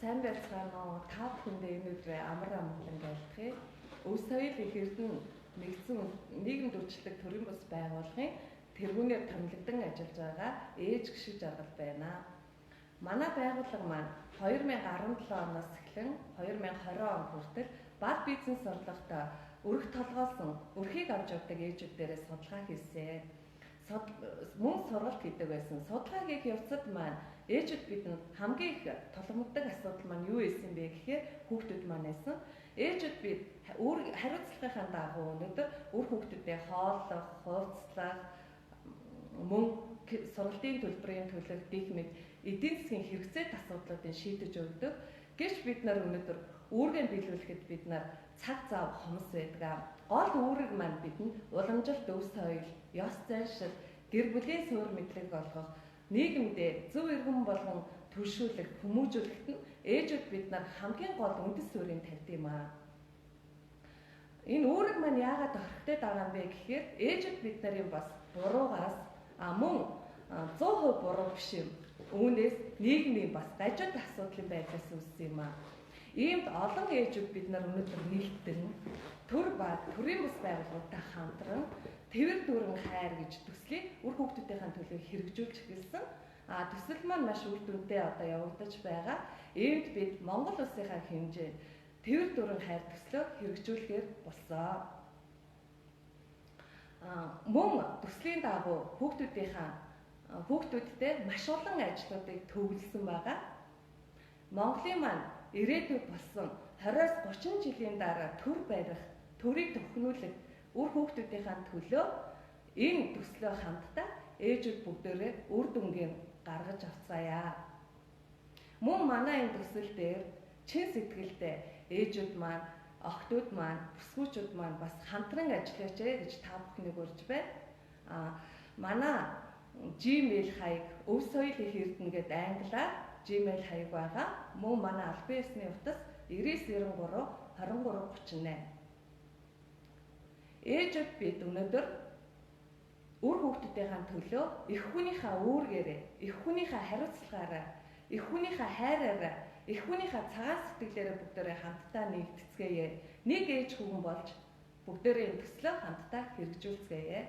Сайн байцгаана уу? Та бүхэндээ энэ өдрөө амар амгалан айлтгая. Өв соёл их эрдэнэ нэгдсэн нийгэм дүрчлэг төрийн бас байгууллагын тэргүүнээр томилогдсон ажиллаж байгаа ээж гişиг жаргал байна. Манай байгууллага маань 2017 оноос эхлэн 2020 он хүртэл бага бизнес орлоготой өрх толгойлсон өрхийг авч явдаг ээжүүдээрээ судалгаа хийсэн. Мөн сургалт хийдэг байсан. Судалгааг хийх явцад маань ээжүүд бидэнд хамгийн их тулгамддаг асуудал маань юу байсан бэ гэхээр хүүхдүүд маань байсан. Ээжүүд бид хариуцлагынхаа дагуу өнөөдөр үр хүүхдүүдээ хооллох, хувцлах, мөн сургалтын төлбөрийн төлөх гэх мэт эдийн засгийн хэрэгцээт асуудлуудыг шийдэж өгдөг. Гэвч бид нар өнөөдөр үүргээ биелүүлэхэд бид нар цаг зав хомс байдаг. Гол үүрэг маань бидэнд уламжилт өв соёл, ёс заншил, гэр бүлийн суурь мэдлэг олгох, нийгэмдээ зөв эрхэм болгон түлшүүлэх, хүмүүжүүлэхэд нь ээжүүд бид нар хамгийн гол үндэс суурийг тавьд юм аа. Энэ үүрэг маань яагаад орхитой байгаа юм бэ гэхээр ээжүүд бид нарын бас буруугаас мөн 100% буруу биш юм. Үүнээс нийгмийн бас гажууд асуудлын байдлаас үүссэн юм аа. Иймд олон ээжүүд бид нар өнөөдөр нэгдэн төр ба төрийн бас байгууллагатай хамтран тэвэр дүүрэн хайр гэж төслийг үр хүүхдүүдийн төлөө хэрэгжүүлж эхэлсэн. Төсөл маань маш үр дүнтэй одоо явагдаж байгаа. Иймд бид Монгол улсынхаа хэмжээнд тэвэр дүүрэн хайр төслөө хэрэгжүүлэхээр болсон. Мөн төслийн дагуу хүүхдүүдтэй маш олон ажлуудыг төвлөсөн байгаа. Монголын маань ирээдүйд болсон 20-30 жилийн дараа төр барих, төрийг төхнүүлэх үр хүүхдүүдийн төлөө энэ төслөө хамтдаа ээжүүд бүгдээрээ үр дүнгийн гаргаж авцгаая. Мөн манай энэ төсөл дээр чин сэтгэлдээ ээжүүд маань, охтууд маань, бүсгүүчүүд маань бас хамтран ажиллаач гэж та бүхнийг урьж байна. Манай Gmail хаяг өв соёл их эрдэнэ гэдэг англиар Gmail хаяг байгаа. Мөн манай албан ёсны утас 99932338. Ээжүүд бид өнөөдөр үр хүүхдүүдийн төлөө эх хүнийхээ үүргээрээ, эх хүнийхээ хариуцлагаараа, эх хүнийхээ хайраараа, эх хүнийхээ цагаан сэтгэлээрээ бүгдээрээ хамтдаа нэгдэцгээе. Нэг ээж хүүхэн болж бүгдээрээ энэ төслөө хамтдаа хэрэгжүүлцгээе.